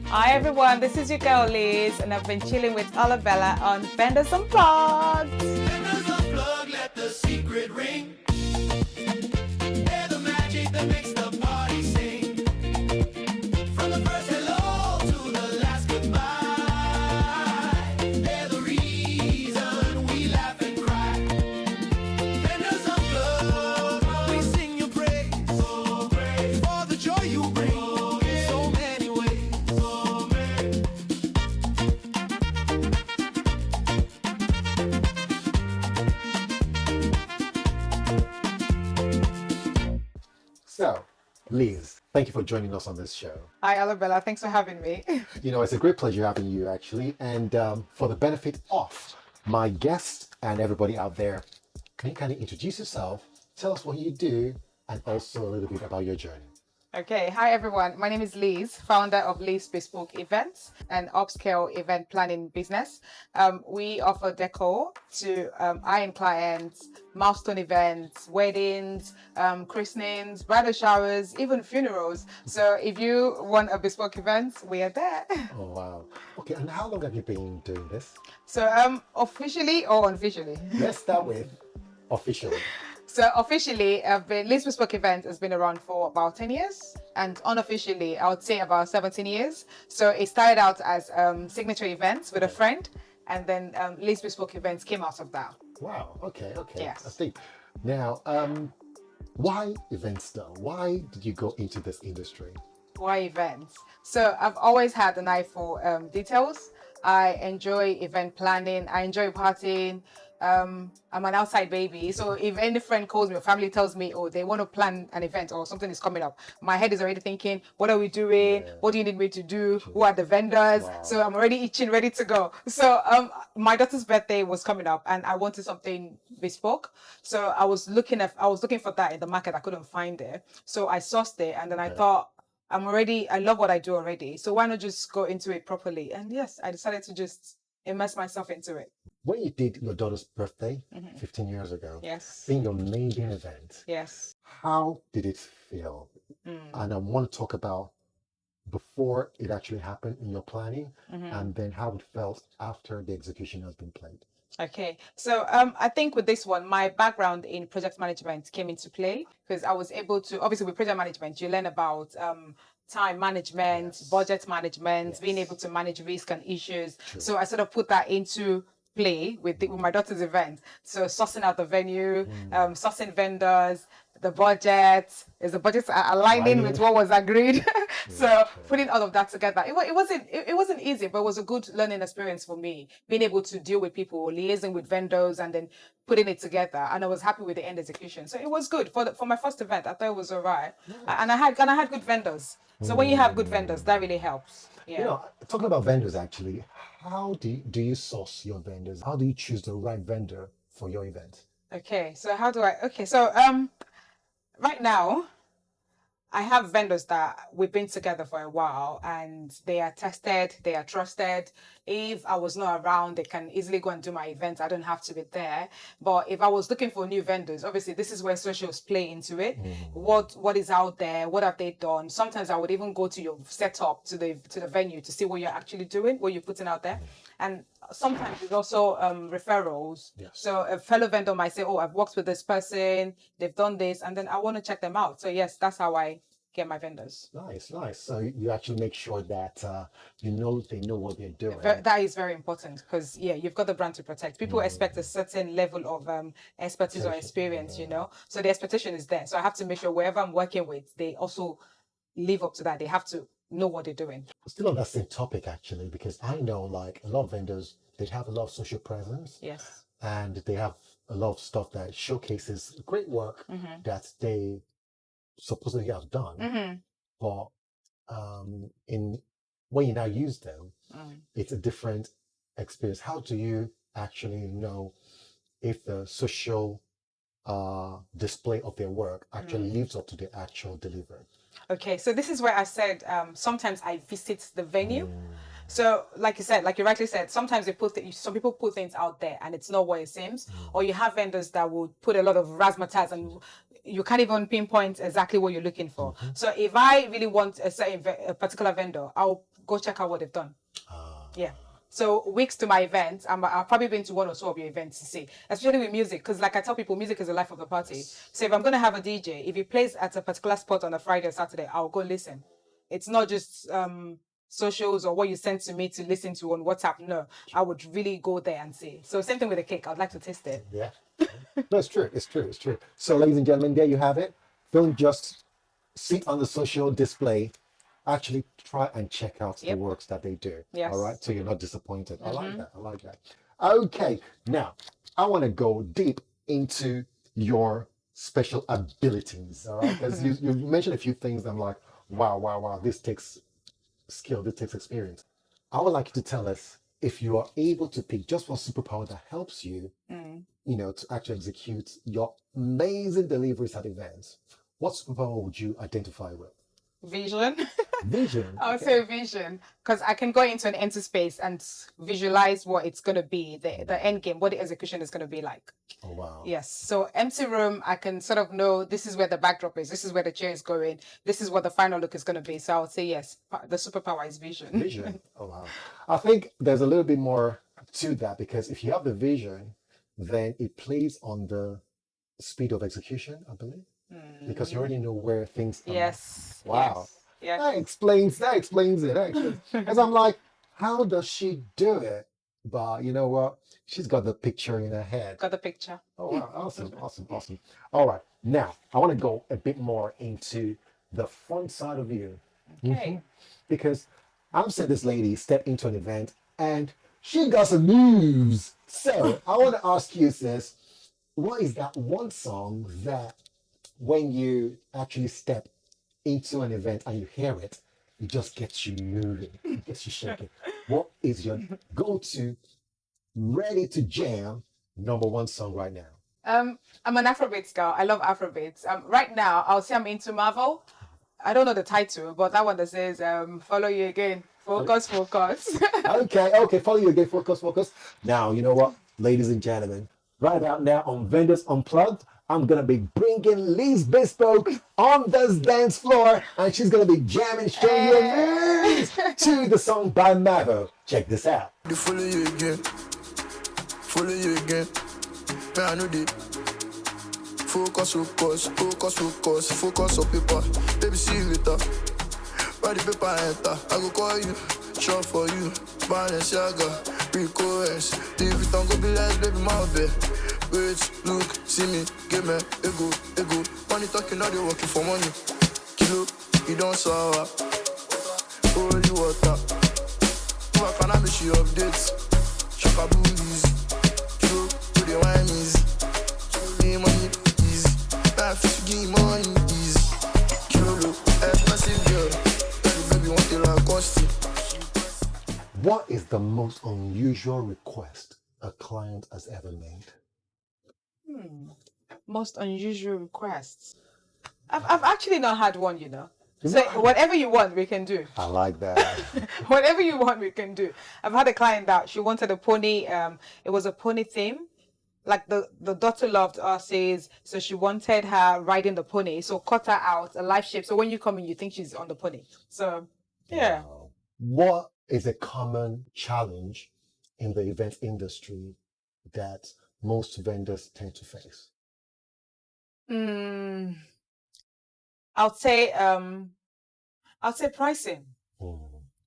Hi everyone, this is your girl Liz, and I've been chilling with Olabella on Vendors Unplugged. Vendors Unplugged, let the secret ring. They're the magic that makes the party sing. From the first hello to the last goodbye, they're the reason we laugh and cry. Vendors Unplugged, we sing your praise, oh, praise for the joy you bring. So many ways, so many. So, Liz, thank you for joining us on this show. Hi Olabella, thanks for having me. It's a great pleasure having you actually. And for the benefit of my guests and everybody out there, can you kind of introduce yourself, tell us what you do, and also a little bit about your journey? Okay, hi everyone. My name is Liz, founder of Liz Bespoke Events, an upscale event planning business. We offer decor to high-end clients, milestone events, weddings, christenings, bridal showers, even funerals. So if you want a bespoke event, we are there. Oh, wow. Okay, and how long have you been doing this? So officially or unofficially? Let's start with officially. So officially, Liz Bespoke Event has been around for about 10 years, and unofficially, I would say about 17 years. So it started out as signature events with a friend, and then Liz Bespoke Events came out of that. Wow, okay. Yes. I think. Now, why events though? Why did you go into this industry? Why events? So I've always had an eye for details. I enjoy event planning. I enjoy partying. I'm an outside baby. So if any friend calls me or family tells me, oh, they want to plan an event or something is coming up, my head is already thinking, what are we doing? Yeah. What do you need me to do? Who are the vendors? Wow. So I'm already itching, ready to go. So my daughter's birthday was coming up and I wanted something bespoke. So I was looking for that in the market. I couldn't find it. So I sourced it and then I thought, I love what I do already. So why not just go into it properly? And yes, I decided to just immerse myself into it. When you did your daughter's birthday 15 years ago, Yes. being your maiden event, Yes. how did it feel? And I want to talk about before it actually happened in your planning and then how it felt after the execution has been played. Okay, so I think with this one, my background in project management came into play because I was able to, obviously with project management, you learn about time management, budget management, being able to manage risk and issues. So I sort of put that into play with my daughter's event. So sourcing out the venue, sourcing vendors, the budget, is the budget aligning with what was agreed? So putting all of that together, it wasn't easy, but it was a good learning experience for me, being able to deal with people, liaising with vendors, and then putting it together. And I was happy with the end execution, so it was good for my first event. I thought it was all right, and I had good vendors. So when you have good vendors, that really helps. Yeah. Talking about vendors actually, how do you source your vendors? How do you choose the right vendor for your event? Okay, so right now, I have vendors that we've been together for a while and they are tested, they are trusted. If I was not around, they can easily go and do my events. I don't have to be there. But if I was looking for new vendors, obviously this is where socials play into it. What is out there? What have they done? Sometimes I would even go to your setup to the venue to see what you're actually doing, what you're putting out there. And sometimes it's also referrals. Yes. So a fellow vendor might say, oh, I've worked with this person, they've done this, and then I want to check them out. So yes, that's how I get my vendors. Nice. So you actually make sure that they know what they're doing. That is very important because you've got the brand to protect. People expect a certain level of expertise or experience, so the expectation is there. So I have to make sure wherever I'm working with, they also live up to that. They have to know what they're doing. Still on that same topic actually, because I know like a lot of vendors, they have a lot of social presence. Yes. And they have a lot of stuff that showcases great work that they supposedly have done. But when you now use them, it's a different experience. How do you actually know if the social display of their work actually lives up to the actual delivery? Okay, so this is where I said sometimes I visit the venue. So like you said, like you rightly said, sometimes some people put things out there and it's not what it seems. Or you have vendors that will put a lot of razzmatazz and you can't even pinpoint exactly what you're looking for. So if I really want a particular vendor, I'll go check out what they've done. Yeah. So weeks to my event, I've probably been to one or two of your events to see, especially with music, because like I tell people, music is the life of the party. So if I'm going to have a DJ, if he plays at a particular spot on a Friday or Saturday, I'll go listen. It's not just socials or what you send to me to listen to on WhatsApp. No, I would really go there and see. So same thing with the cake. I'd like to taste it. Yeah. No, it's true. It's true. It's true. So, ladies and gentlemen, there you have it. Don't just sit on the social display. Actually, try and check out the works that they do. Yes. All right. So you're not disappointed. I like that. I like that. Okay. Now, I want to go deep into your special abilities. All right. Because you mentioned a few things. That I'm like, wow. This takes skill. This takes experience. I would like you to tell us if you are able to pick just one superpower that helps you, to actually execute your amazing deliveries at events. What superpower would you identify with? Vision. Vision. I would say vision, because I can go into an empty space and visualize what it's going to be, the end game, what the execution is going to be like. Oh, wow. Yes. So empty room, I can sort of know this is where the backdrop is, this is where the chair is going, this is what the final look is going to be. So I would say yes, the superpower is vision. Vision. Oh, wow. I think there's a little bit more to that, because if you have the vision, then it plays on the speed of execution, I believe, because you already know where things are. Yes. Wow. Yes. That explains it, actually. Because I'm like, how does she do it? But you know what? She's got the picture in her head. Got the picture. Oh, wow. Awesome. All right. Now, I want to go a bit more into the fun side of you. Okay. Because I've seen this lady step into an event and she got some moves. So I want to ask you, sis, what is that one song that when you actually step into an event and you hear it, it just gets you moving, it gets you shaking? What is your go-to, ready to jam number one song right now? I'm an Afrobeats girl. I love Afrobeats. Right now, I'll say I'm into Marvel. I don't know the title, but that one that says "Follow You Again." Focus. Okay. Follow you again. Focus. Now, you know what, ladies and gentlemen, right about now on Vendors Unplugged, I'm going to be bringing Liz Bespoke on this dance floor, and she's going to be jamming, showing you moves to the song by Mavo. Check this out. Follow you again. Man, I know they focus on paper. Baby, see you later. Why the paper enter? I go call you, short for you. Balenciaga, Rico S. Leave it on, go be less, baby, my bed. Wait, look, see me, give me ego. Money talking, now they working for money. Kilo, you don't sour. Holy water. Who I can I miss you updates? Shaka booties. Kilo, to the wine easy. Give money easy. Life is give money easy. Kilo, expensive girl. Baby, want to like costly. What is the most unusual request a client has ever made? Most unusual requests. I've actually not had one, So whatever you want, we can do. I like that. Whatever you want, we can do. I've had a client that she wanted a pony. It was a pony theme. Like the daughter loved horses, so she wanted her riding the pony. So cut her out a life shape. So when you come in, you think she's on the pony. So yeah. Wow. What is a common challenge in the event industry that most vendors tend to face? I'd say pricing.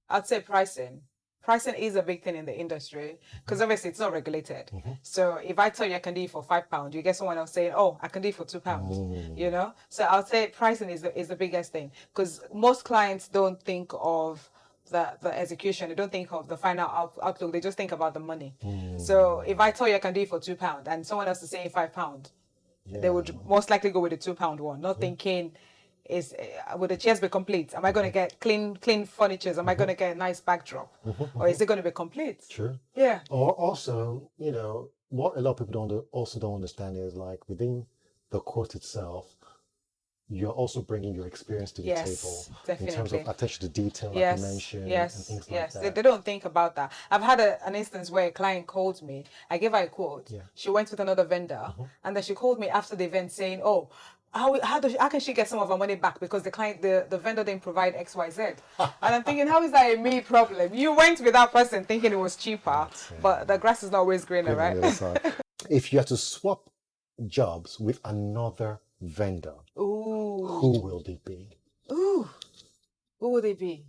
I'd say pricing. Pricing is a big thing in the industry because obviously it's not regulated. So if I tell you I can do it for £5, you get someone else saying, "Oh, I can do it for £2." So I'll say pricing is the biggest thing because most clients don't think of the execution. They don't think of the final outlook. They just think about the money. So if I tell you I can do it for £2 and someone else is saying £5, they would most likely go with the £2 one, not thinking, is will the chairs be complete? Am I going to get clean furniture? Am I going to get a nice backdrop? Or is it going to be complete? Sure. Yeah. Or also, what a lot of people don't understand is like within the course itself, you're also bringing your experience to the table definitely. in terms of attention to detail, like you mentioned, and things like that. They don't think about that. I've had an instance where a client called me. I gave her a quote. She went with another vendor, and then she called me after the event saying, "Oh, how can she get some of her money back because the vendor didn't provide XYZ? And I'm thinking, how is that a me problem? You went with that person thinking it was cheaper, but the grass is not always greener, On right? the other side. If you had to swap jobs with another vendor, Ooh, who will they be? ooh, who would it be?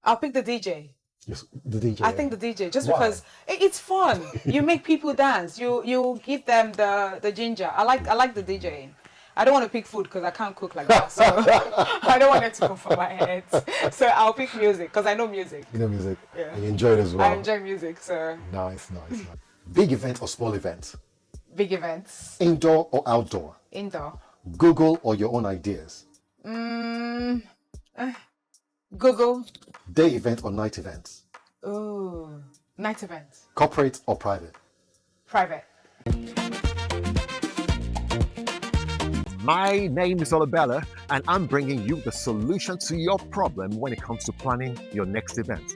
I'll pick the DJ. Yes, the DJ. I think the DJ, just Why? because it's fun. You make people dance. You give them the ginger. I like the DJing. I don't want to pick food because I can't cook like that. So I don't want it to come from my head. So I'll pick music because I know music. You know music. Yeah. And you enjoy it as well. I enjoy music. So Nice. Big event or small event? big events, Indoor or outdoor? indoor. Google or your own ideas? Google. Day event or night events? Ooh, night events. Corporate or private? Private. My name is Olabella, and I'm bringing you the solution to your problem when it comes to planning your next event.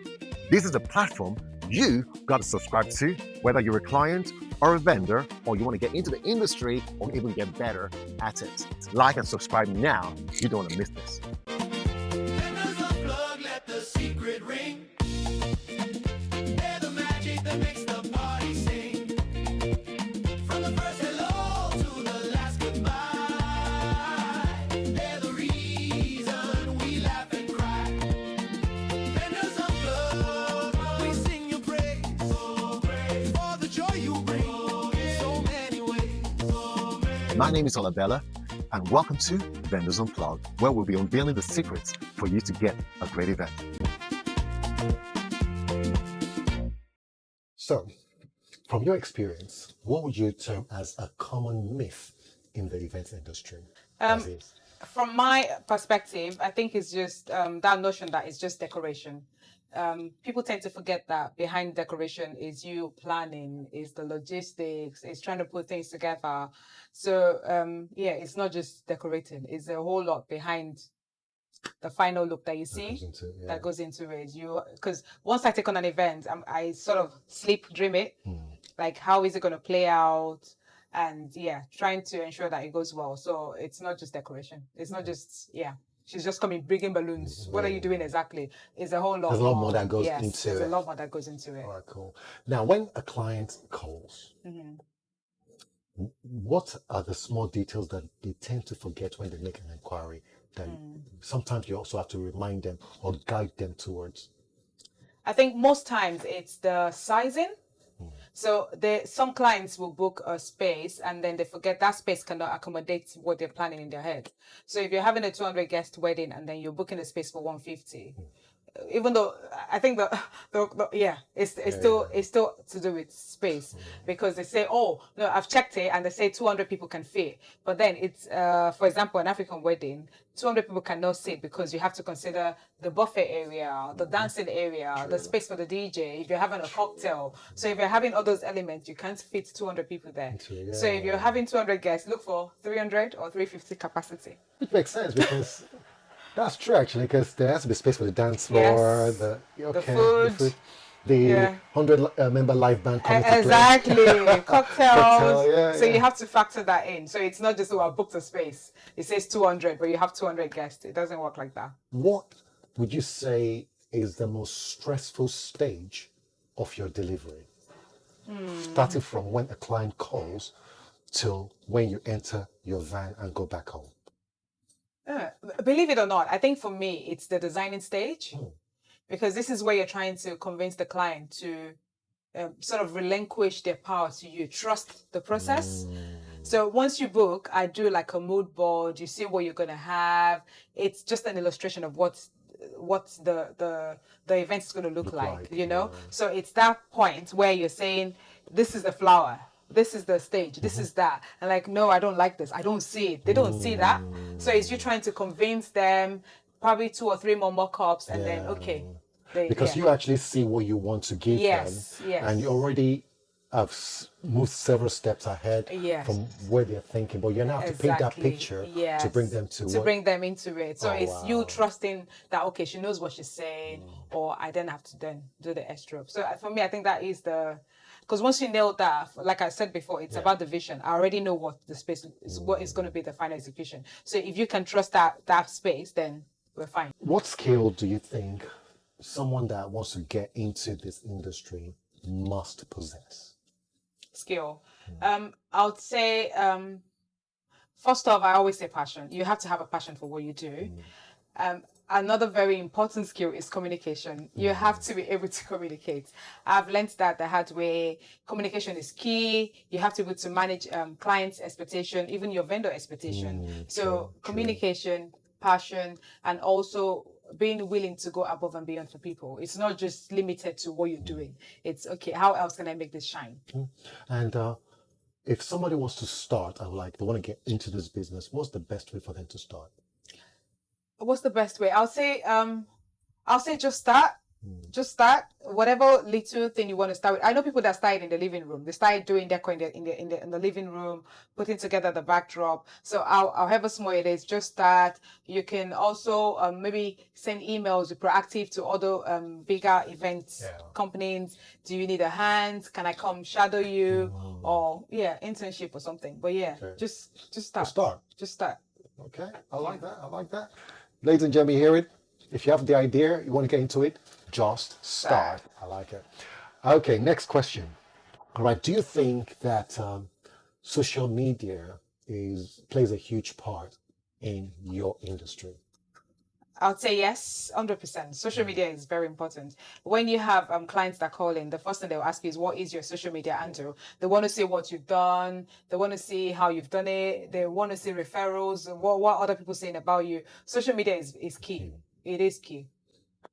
This is a platform you got to subscribe to, whether you're a client or a vendor, or you want to get into the industry or even get better at it. Like and subscribe now. You don't want to miss this. Vendors unplug, let the secret ring. Hear the magic that makes the party sing. From the first hello to the last goodbye. They're the reason we laugh and cry. Vendors unplug, we sing your praise. For the joy you bring in so many ways. My name is Olabella, and welcome to Vendors Unplugged, where we'll be unveiling the secrets for you to get a great event. So, from your experience, what would you term as a common myth in the events industry? As is? From my perspective, I think it's just that notion that it's just decoration. People tend to forget that behind decoration is you planning, is the logistics, is trying to put things together. So yeah, it's not just decorating. It's a whole lot behind the final look that you see that goes into it. Because once I take on an event, I sort of sleep dream it. Like, how is it going to play out? And yeah, trying to ensure that it goes well. So it's not just decoration. It's not just, she's just coming bringing balloons. What are you doing exactly? It's a whole lot. There's a lot more that goes into there's it. a lot more that goes into it. All right, cool. Now, when a client calls, what are the small details that they tend to forget when they make an inquiry that sometimes you also have to remind them or guide them towards? I think most times it's the sizing. So some clients will book a space and then they forget that space cannot accommodate what they're planning in their head. So if you're having a 200 guest wedding and then you're booking a space for 150, even though I think it's still to do with space, because they say, oh no, I've checked it and they say 200 people can fit, but then it's for example, an African wedding, 200 people cannot sit because you have to consider the buffet area, the dancing area, the space for the DJ, if you're having a cocktail. So if you're having all those elements, you can't fit 200 people there. So if you're having 200 guests, look for 300 or 350 capacity. It makes sense because that's true actually, because there has to be space for the dance floor, the food, the 100-member live band coming to play. Exactly, cocktails. So yeah. you have to factor that in. So it's not just, I booked a space. It says 200, but you have 200 guests. It doesn't work like that. What would you say is the most stressful stage of your delivery? Starting from when a client calls till when you enter your van and go back home. Believe it or not, I think for me, it's the designing stage. Because this is where you're trying to convince the client to sort of relinquish their power to you, trust the process. So once you book, I do like a mood board. You see what you're going to have. It's just an illustration of what the event is going to look like, you know? So it's that point where you're saying, this is the flower, this is the stage, this is that. And like, no, I don't like this. I don't see it. They don't see that. So it's you trying to convince them, probably 2 or 3 more mock-ups, and then, okay. Because you actually see what you want to give them. And you already moved several steps ahead Yes. from where they're thinking, but you now have to paint that Exactly. picture Yes. to bring them to what? bring them into it. So Oh, it's you wow. trusting that okay, she knows what she's saying, or I then have to then do the extra. So for me, I think that is the because once you nail that, like I said before, it's about the vision. I already know what the space is, what is going to be the final execution. So if you can trust that space, then we're fine. What skill do you think someone that wants to get into this industry must possess? Skill. I would say first off, I always say passion. You have to have a passion for what you do. Another very important skill is communication. You have to be able to communicate. I've learned that the hard way. Communication is key. You have to be able to manage clients' expectation, even your vendor expectation. So communication, passion, and also being willing to go above and beyond for people. It's not just limited to what you're doing. It's okay, how else can I make this shine? And if somebody wants to start, they want to get into this business, what's the best way for them to start? What's the best way? I'll say just start. Just start whatever little thing you want to start with. I know people that started in the living room. They started doing decor in the living room, putting together the backdrop. So however small it is, just start. You can also maybe send emails, proactive to other bigger events companies. Do you need a hand? Can I come shadow you? Or internship or something. But just start. Just start. Okay, I like that. I like that. Ladies and gentlemen, you hear it? If you have the idea, you want to get into it, just start. I like it. Okay, next question. All right, do you think that social media plays a huge part in your industry? I'd say yes, 100%. Social media is very important. When you have clients that call in, the first thing they'll ask you is, what is your social media handle? They want to see what you've done. They want to see how you've done it. They want to see referrals, what other people saying about you. Social media is key. It is key.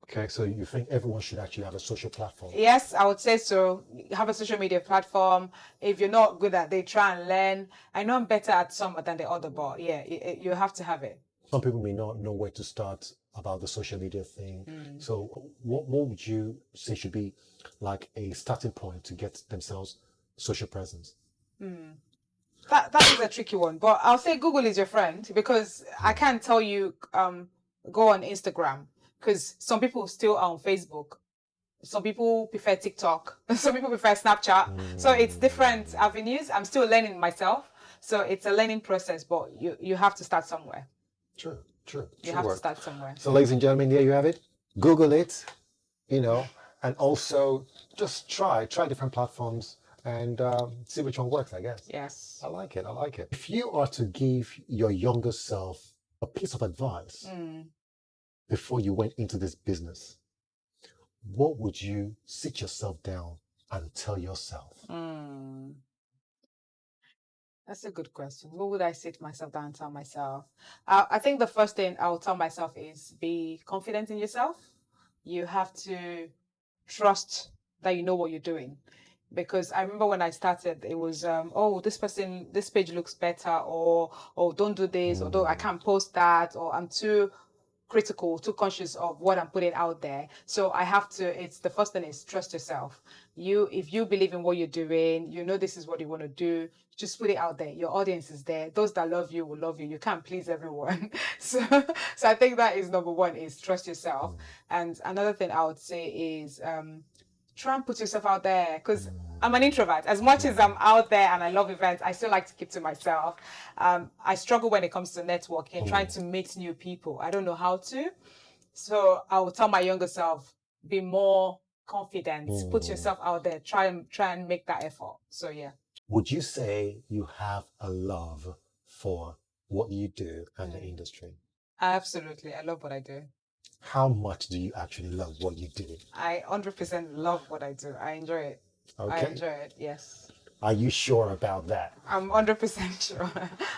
Okay, so you think everyone should actually have a social platform? Yes, I would say so. Have a social media platform. If you're not good at it, try and learn. I know I'm better at some than the other, but you have to have it. Some people may not know where to start about the social media thing. So what would you say should be like a starting point to get themselves social presence? That is a tricky one, but I'll say Google is your friend, because I can't tell you go on Instagram, because some people still are on Facebook. Some people prefer TikTok. Some people prefer Snapchat. So it's different avenues. I'm still learning myself. So it's a learning process, but you have to start somewhere. True. You have to start somewhere. So, ladies and gentlemen, there you have it. Google it, and also just try different platforms and see which one works, I guess. Yes. I like it. If you are to give your younger self a piece of advice before you went into this business, what would you sit yourself down and tell yourself? That's a good question. What would I sit myself down and tell myself? I think the first thing I will tell myself is be confident in yourself. You have to trust that you know what you're doing. Because I remember when I started, it was, this page looks better, or don't do this, or I can't post that, or I'm too critical, too conscious of what I'm putting out there. So I have to, the first thing is trust yourself. If you believe in what you're doing, this is what you want to do, just put it out there. Your audience is there. Those that love you will love you. You can't please everyone. So I think that is number one, is trust yourself. And another thing I would say is try and put yourself out there, because I'm an introvert. As much as I'm out there and I love events, I still like to keep to myself. I struggle when it comes to networking, trying to meet new people. I don't know how to. So I will tell my younger self, be more confident, put yourself out there, try and make that effort. So yeah. Would you say you have a love for what you do and the industry? Absolutely. I love what I do. How much do you actually love what you do? I 100% love what I do. I enjoy it. Okay. I enjoy it, yes. Are you sure about that? I'm 100% sure.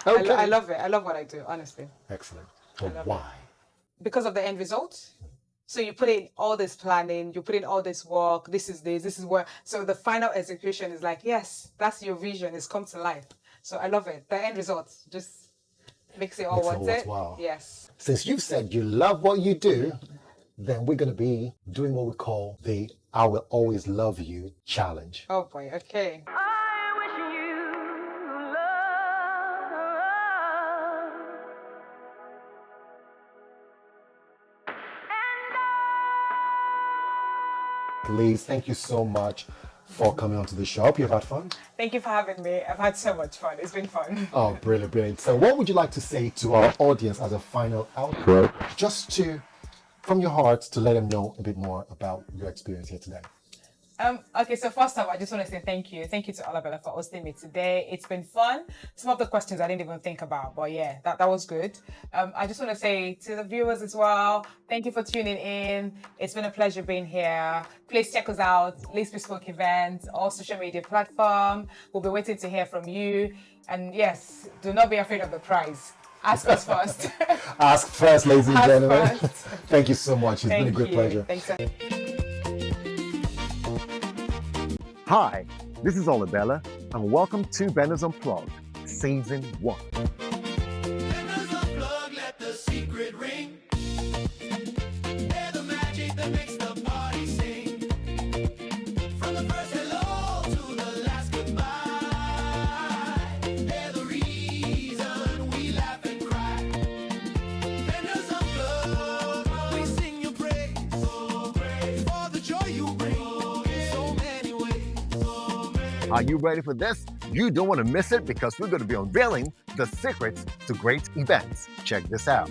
Okay. I love it. I love what I do, honestly. Excellent. But why? Because of the end result. So you put in all this planning, you put in all this work, this is where, so the final execution is like, yes, that's your vision, it's come to life. So I love it. The end result just makes it all worth it. Worthwhile. Yes. Since you've said you love what you do, then we're going to be doing what we call the I Will Always Love You challenge. Oh boy, okay. I wish you love. Liz, thank you so much for coming onto the show. Hope you've had fun. Thank you for having me. I've had so much fun. It's been fun. Oh, brilliant, brilliant. So what would you like to say to our audience as a final outro, just from your heart, to let them know a bit more about your experience here today? Okay, so first off, I just want to say thank you. Thank you to Olabella for hosting me today. It's been fun. Some of the questions I didn't even think about, but yeah, that was good. I just want to say to the viewers as well, thank you for tuning in. It's been a pleasure being here. Please check us out, Lee's Bespoke events, all social media platform. We'll be waiting to hear from you. And yes, do not be afraid of the prize. Ask us first. Ask first, ladies and Ask gentlemen. first. Thank you so much. It's been a great pleasure. Thanks so much. Hi, this is Olabella, and welcome to Benders Unplugged, Season 1. Benders Unplugged, let the secret ring. They're the magic that makes the party sing. From the first hello to the last goodbye, they're the reason we laugh and cry. Benders Unplugged, we sing your praise. Oh, praise for the joy you bring. So many ways. Are you ready for this? You don't want to miss it because we're going to be unveiling the secrets to great events. Check this out.